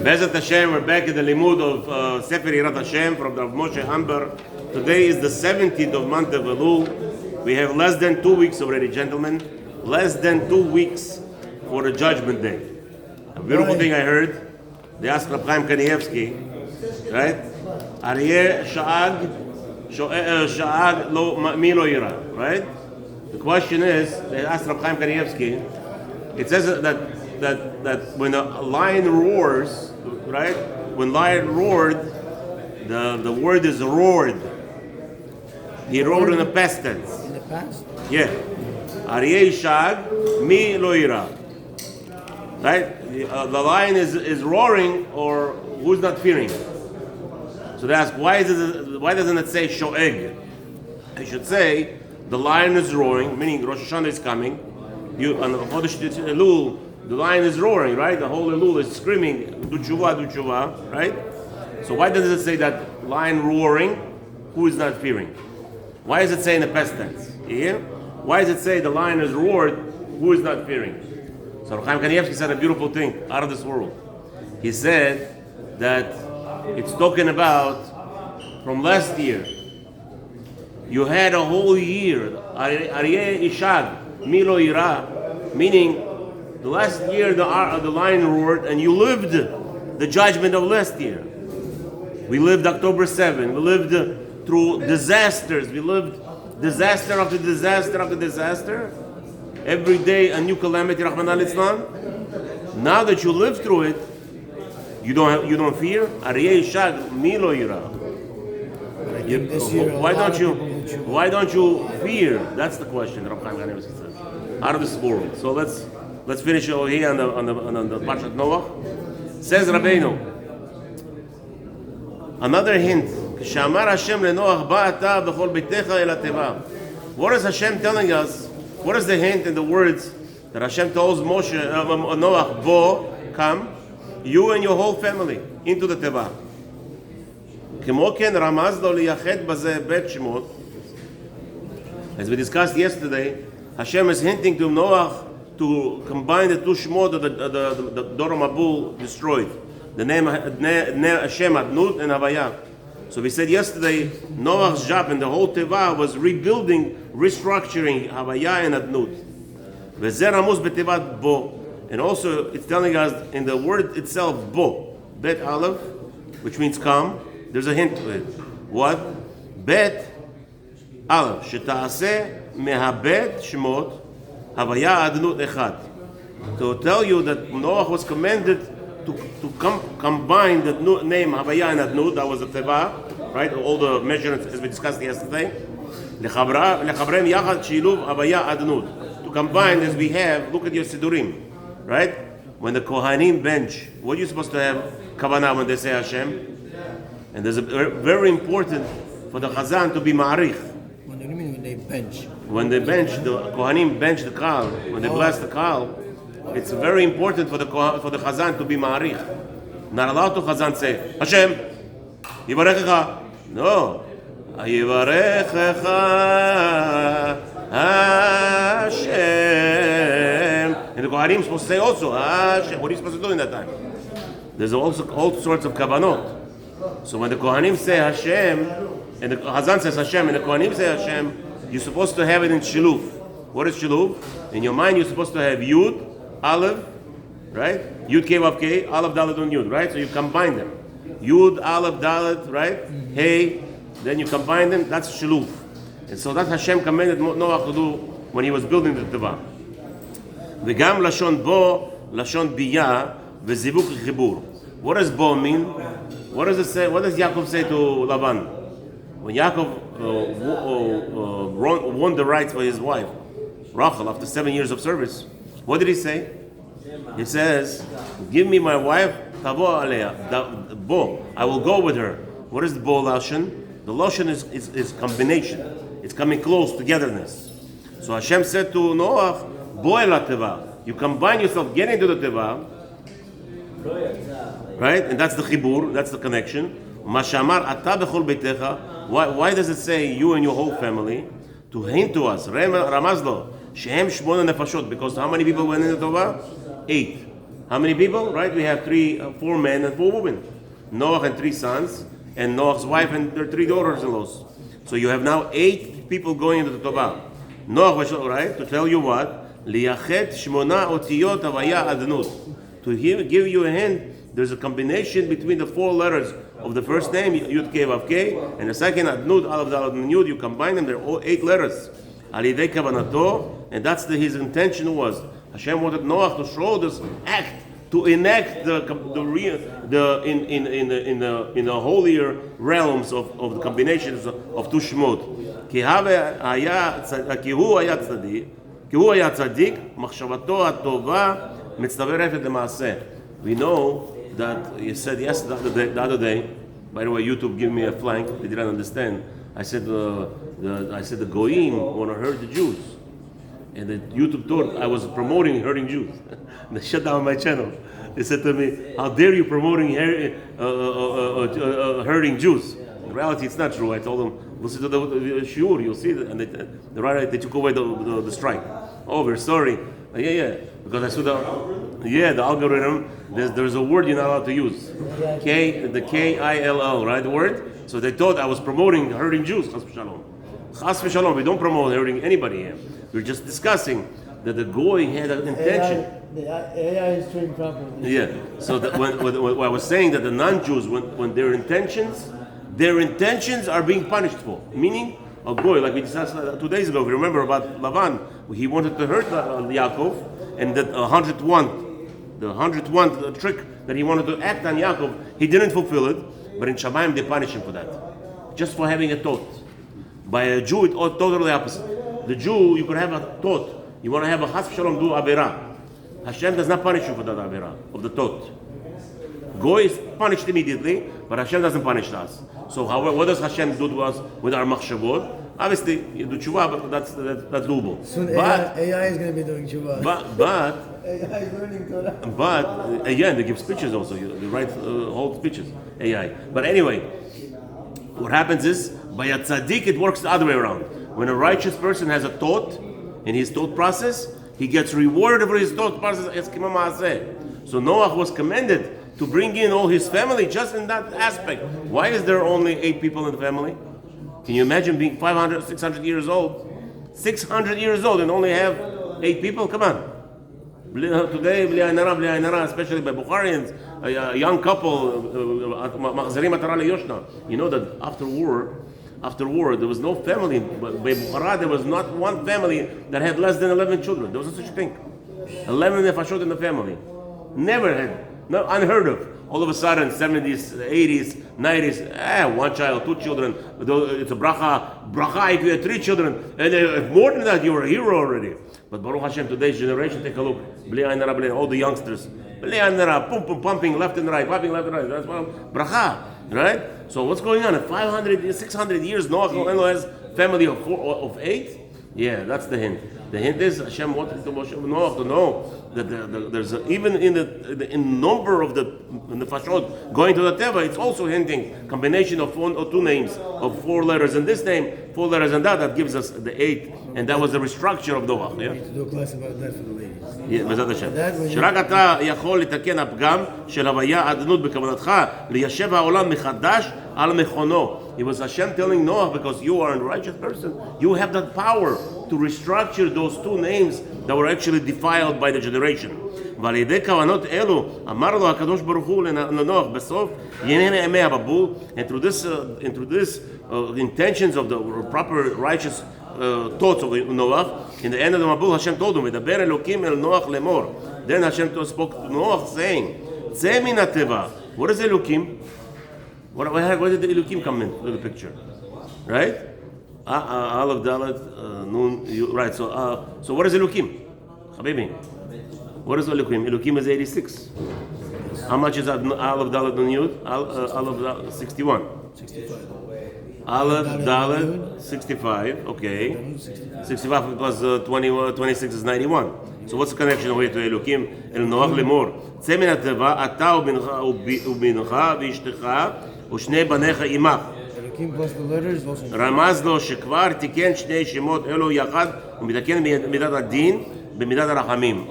Bezat Hashem, we're back in the limud of Sefer Yirat Hashem from the Moshe Amber. Today is the 17th of month of Elul. We have less than 2 weeks already, gentlemen. Less than 2 weeks for the Judgment Day. A beautiful thing I heard. They asked Reb Chaim Kanievsky, right? Aryeh sha'ag lo mi lo yira, right? The question is, they asked Reb Chaim Kanievsky. It says that when a lion roars, right? When lion roared, the word is roared. He roared in the past tense. In the past? Yeah. Aryeh shag mi lo yira. Right? The lion is roaring, or who's not fearing? So they ask, why doesn't it say sho'eg? It should say the lion is roaring, meaning Rosh Hashanah is coming. On Chodesh Elul, the lion is roaring, right? The whole Elul is screaming, du tshuva, right? So why does it say that lion roaring, who is not fearing? Why does it say in the past tense? You hear? Why does it say the lion is roared, who is not fearing? So Chaim Kanievsky said a beautiful thing out of this world. He said that it's talking about from last year. You had a whole year, Aryeh Ishag, Milo Ira, meaning the last year the lion roared, and you lived the judgment of last year. We lived October 7. We lived through disasters. We lived disaster after disaster after disaster. Every day a new calamity, Rahman al-Islam. Now that you live through it, you don't fear. Aryeh Ishag, Milo Ira. Why don't you fear? That's the question. Rabbi Chaim Kanievsky says. Out of this world. So let's finish over here on the Parshat Noach. Says Rabbeinu. Another hint. כשאמר HaShem לנוח בא אתה בכל ביתך אל התיבה. What is Hashem telling us? What is the hint in the words that Hashem tells Noach, Bo, come, you and your whole family into the teva? כמו כן רמז לו לייחד בזה בית שמות. As we discussed yesterday, Hashem is hinting to Noach to combine the two shmot of the Dor Mabul destroyed. The name Hashem, Adnut and Havaya. So we said yesterday, Noach's job in the whole teva was rebuilding, restructuring Havaya and Adnut. V'zer Ramuz b'tevat Bo. And also it's telling us in the word itself, Bo, Bet Aleph, which means come. There's a hint to it. What? Bet Aleph. Sheta'aseh mehabet shmot Havaya Adnut echad. To tell you that Noach was commanded to combine the name Havaya and Adnut, that was the teva, right? All the measurements as we discussed yesterday. Lechabrem yachad shiluv Havaya Adnut. To combine as we have, look at your Sidurim, right? When the Kohanim bench, what are you supposed to have kavanah when they say Hashem? And there's a very important for the Chazan to be ma'arich. What do you mean when they bench? When they bench, the Kohanim bench the kal, when they bless the kal, it's very important for the Chazan to be ma'arich. Not allowed to Chazan say, Hashem, Yivarechecha. No. Yivarechecha Hashem. And the Kohanim is supposed to say also, Hashem. What are you supposed to do in that time? There's also all sorts of kavanot. So when the Kohanim say Hashem, and the Chazan says Hashem, and the Kohanim say Hashem, you're supposed to have it in Shiluf. What is Shiluf? In your mind, you're supposed to have Yud, Aleph, right? Yud, Kei, Vav, Kei, Aleph, Dalet, and Yud, right? So you combine them. Yud, Aleph, Dalet, right? Hey, then you combine them, that's Shiluf. And so that Hashem commanded Noach to do when he was building the Teva. V'gam lashon bo, lashon biya, v'zivuk chibur. What does bo mean? What does it say? What does Yaakov say to Lavan? When Yaakov won the rights for his wife, Rachel, after 7 years of service, what did he say? He says, give me my wife, tavo aleya, bo, I will go with her. What is the bo lashon? The lashon is combination. It's coming close, togetherness. So Hashem said to Noach, bo el teva. You combine yourself, get into the teva, right? And that's the chibur, that's the connection. Mashamar ata bechol beitecha. Why does it say you and your whole family? To hint to us, Ramazlo, shehem shmona nefashot, because how many people went in the Tova? 8. How many people? Right? We have 4 men and 4 women. Noah and 3 sons, and Noah's wife and their 3 daughters-in-laws. So you have now 8 people going into the Tovah. Noah was right to tell you what? Liyachet shmona otiyot havaya adnut. To give you a hint, there's a combination between the 4 letters of the first name, Yud Kei Vav Kei, and the second, Adnud, Aleph Dalet Nun Yud. You combine them, they're all 8 letters. Alidei Kavanato, and that's his intention was. Hashem wanted Noah to show this act, to enact the holier realms of the combinations of 2 Shemot. Ki hu haya tzadik, machshavato hatova, mitztaverefet lemaaseh. We know that you said the other day. By the way, YouTube gave me a flank. They didn't understand. I said the Goyim want to hurt the Jews, and the YouTube thought I was promoting hurting Jews. They shut down my channel. They said to me, "How dare you promoting hurting Jews?" In reality, it's not true. I told them, "Listen to the shiur, you'll see." And they took away the strike. Oh, we're sorry. Yeah, because I saw the algorithm. There's a word you're not allowed to use. The Kill, right? The word. So they thought I was promoting hurting Jews. Chas v'shalom. Chas v'shalom. We don't promote hurting anybody here. We're just discussing that the goy had an intention. The AI is trained properly. Yeah. So that when I was saying that the non-Jews, when their intentions are being punished for, meaning a goy, like we discussed 2 days ago. If you remember about Lavan, he wanted to hurt Yaakov, and that 101th trick that he wanted to act on Yaakov, he didn't fulfill it. But in Shamayim they punish him for that, just for having a thought. By a Jew, it's totally opposite. The Jew, you could have a thought. You want to have a chas v'shalom do avera. Hashem does not punish you for that avera of the thought. Goy is punished immediately, but Hashem doesn't punish us. So, however, what does Hashem do to us with our machshavot? Obviously, you do tshuva, but that's doable. Soon AI is going to be doing tshuva. But AI is learning Torah. But again, they give speeches also. They write whole speeches. AI. But anyway, what happens is by a tzaddik it works the other way around. When a righteous person has a thought in his thought process, he gets rewarded for his thought process. So Noah was commended to bring in all his family just in that aspect. Why is there only 8 people in the family? Can you imagine being 500, 600 years old? 600 years old and only have 8 people? Come on. Today, especially by Bukharians, a young couple, you know that after war, there was no family. But by Bukhara, there was not one family that had less than 11 children. There wasn't such a thing. 11 nefashot in the family. Never had. No, unheard of. All of a sudden, 70s, 80s, 90s, 1 child, 2 children. It's a bracha. Bracha if you had 3 children. And if more than that, you were a hero already. But Baruch Hashem, today's generation, take a look. All the youngsters. Pumping left and right, pumping left and right. That's what bracha, right? So what's going on? 500, 600 years, Noah has family of 8? Yeah, that's the hint. The hint is Hashem wanted Noah to know that there's even in the number of the nefashot going to the teva, it's also hinting combination of 1 or 2 names of 4 letters in this name, 4 letters in that gives us the 8, and that was the restructure of Noah. Yeah. We need to do a class about that for the ladies. בעזרת השם. שרק אתה יכול לתקן הפגם של הוויה עדנות בכוונתך ליישב העולם מחדש על מכונו. It was Hashem telling Noah, because you are a righteous person, you have that power to restructure those 2 names that were actually defiled by the generation. ועל ידי כוונות אלו אמר לו הקדוש ברוך הוא לנוח בסוף ינהנה ימי הבבול, and through this intentions of the proper righteous thoughts of Noah, in the end of the Mabul, Hashem told him, "V'daber Elokim el Noach lemor." Then Hashem spoke to Noah, saying, "Tzeh min hateva." What is Elokim? Where did the Elokim come into the picture? Right? Aleph Dalet Nun. Right. So what is Elokim? Habibi. What is Elokim? Elokim is 86. How much is Aleph Dalet Nun Yud? Aleph Dalet 61. 65. Aleph Dalet 65. Okay. 65 plus 26 is 91. So what's the connection over here to Elokim? El Noach lemor. צא מן התיבה, אתה ובנך ואשתך ושני בניך עמך. רמז לו שכבר תיקן 2 שמות אלו יחד ומתקן מידת הדין במידת הרחמים.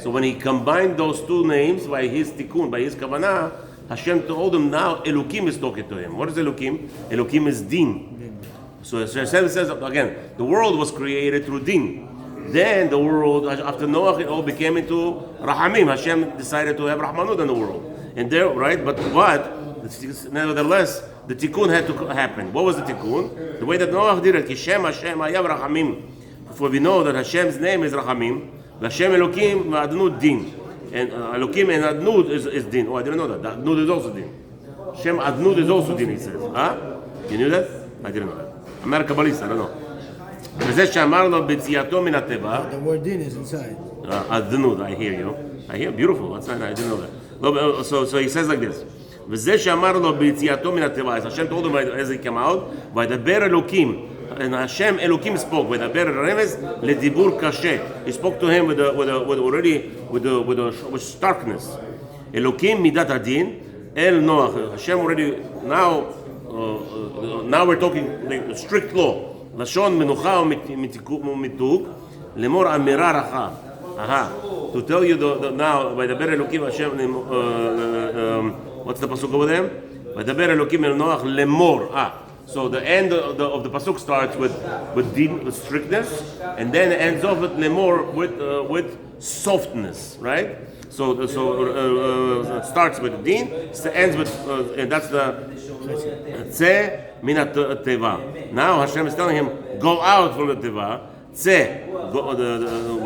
So when he combined those two names by his tikkun, by his kavanah, Hashem told him now Elokim is talking to him. What is Elokim? Elokim is din. So Hashem says again, the world was created through din. Then the world, after Noah, it all became into Rahamim. Hashem decided to have Rahmanut in the world. And there, right? But nevertheless, the tikkun had to happen. What was the tikkun? The way that Noah did it, Kishem Hashem Hayam Rahamim. For we know that Hashem's name is Rahamim. Hashem Elokim Adnud Din. And Elokim and Adnud is Din. Oh, I didn't know that. Adnud is also Din. Hashem Adnud is also Din, he says. Huh? You knew that? I didn't know that. I'm not a Kabbalist, I don't know. The word din is inside. Adnud, I hear you. I hear, beautiful. That's not, I didn't know that. So he says like this. Hashem told him as he came out, by the Ber Elokim, and Hashem Elokim spoke with the Ber Remes ledibur kashe. He spoke to him with starkness. Elokim midat adin el Noach. Hashem already now we're talking like strict law. Lashon menucha umitug lemor amira racha. Aha. To tell you now by the Ber Elokim Hashem. What's the pasuk over there? By the Ber Elokim el Noach lemor. So the end of the pasuk starts with din, with strictness, and then it ends off with lemor with softness, right? So it starts with din, ends with and that's the tzeh minat teva. Now Hashem is telling him, go out from the teva. Tzeh,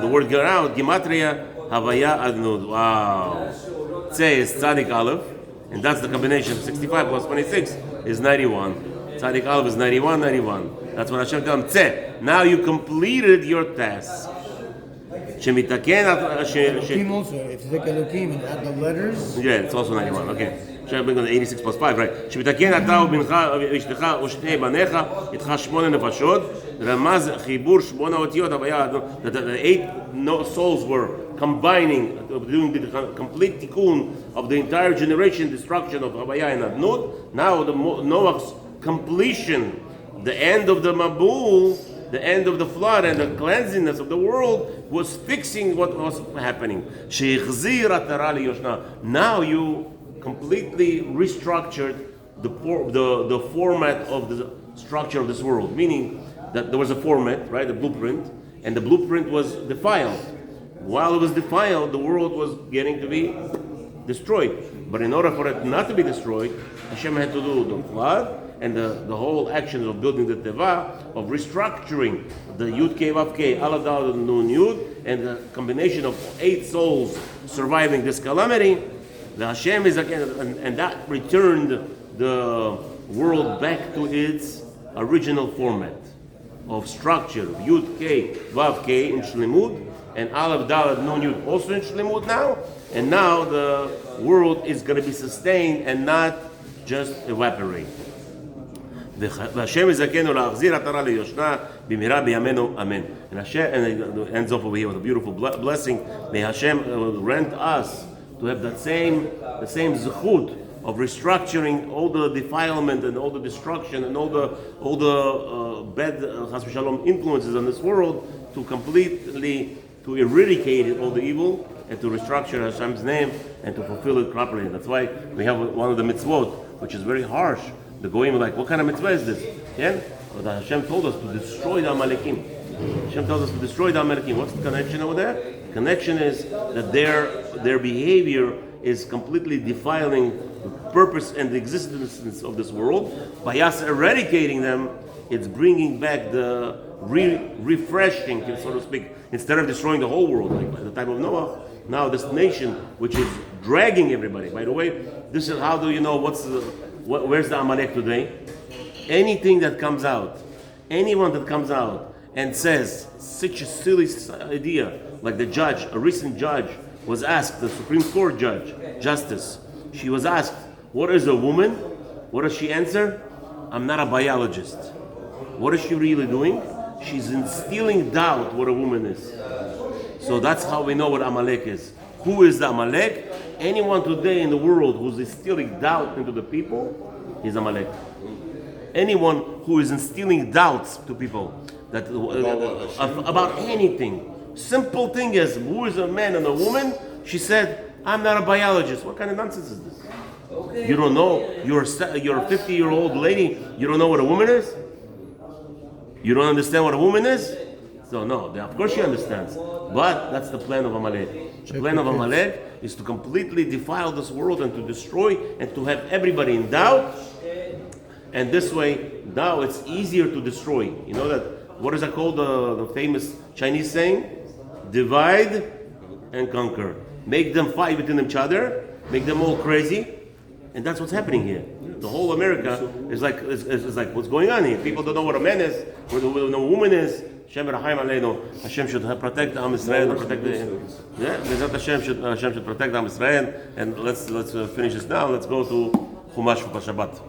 the word go out, gematria havaya adnud. Wow. Tzeh is tzadik aleph, and that's the combination. 65 plus 26 is 91. Tzadik Aleph is 91. That's what Hashem tells him. Tzeh. Now you completed your task. Elokim also. If you take Elokim and add the letters. Yeah, it's also 91. Okay. Hashem brings on 86 plus 5, right? שמתקן אתה ובנך ואשתך ושני בניך איתך 8 נפשות רמז חיבור 8 אותיות הוויה. The 8 souls were combining, doing the complete tikkun of the entire generation, destruction of Havaya and Adnud. Now the Noah's completion, the end of the Mabul, the end of the flood and the cleansingness of the world was fixing what was happening. Now you completely restructured the format of the structure of this world, meaning that there was a format, right, the blueprint, and the blueprint was defiled. While it was defiled, the world was getting to be destroyed. But in order for it not to be destroyed, Hashem had to do the flood and the whole actions of building the teva, of restructuring the Yud Kei Vav Kei, Aleph Daled Nun Yud, and the combination of 8 souls surviving this calamity. The Hashem is again, and that returned the world back to its original format of structure of Yud Kei Vav Kei in Shlemut, and Aleph Daled Nun Yud also in Shlemut now. And now the world is going to be sustained and not just evaporate. והשם יזכנו להחזיר עטרה ליושנה במהרה בימינו אמן. And Hashem, and it ends off over here with a beautiful blessing. May Hashem grant us to have the same zechut of restructuring all the defilement and all the destruction and all the bad chas v'shalom influences in this world, to completely to eradicate all the evil and to restructure Hashem's name and to fulfill it properly. That's why we have one of the mitzvot, which is very harsh. The goyim are like, what kind of mitzvah is this? Yeah? But Hashem told us to destroy the Amalekim. Hashem tells us to destroy the Amalekim. What's the connection over there? The connection is that their behavior is completely defiling the purpose and the existence of this world. By us eradicating them, it's bringing back the refreshing, so to speak. Instead of destroying the whole world, like at the time of Noah, now this nation, which is dragging everybody. By the way, this is how do you know where's the Amalek today? Anything that comes out, anyone that comes out and says such a silly idea, like the judge, a recent judge was asked, the Supreme Court justice, she was asked, what is a woman? What does she answer? I'm not a biologist. What is she really doing? She's instilling doubt what a woman is. So that's how we know what Amalek is. Who is the Amalek? Anyone today in the world who's instilling doubt into the people is Amalek. Anyone who is instilling doubts to people that about anything, simple thing as who is a man and a woman, she said, I'm not a biologist. What kind of nonsense is this? You don't know, you're a 50-year-old lady, you don't know what a woman is? You don't understand what a woman is? So no, of course she understands. But that's the plan of Amalek. The plan of Amalek is to completely defile this world and to destroy and to have everybody in doubt. And this way, now it's easier to destroy. You know that, what is that called, the famous Chinese saying? Divide and conquer. Make them fight between each other, make them all crazy. And that's what's happening here. The whole America is like what's going on here. People don't know what a man is, what a woman is. Hashem should protect Am Israel, Hashem should protect Am Israel. And let's finish this now. Let's go to Chumash for Shabbat.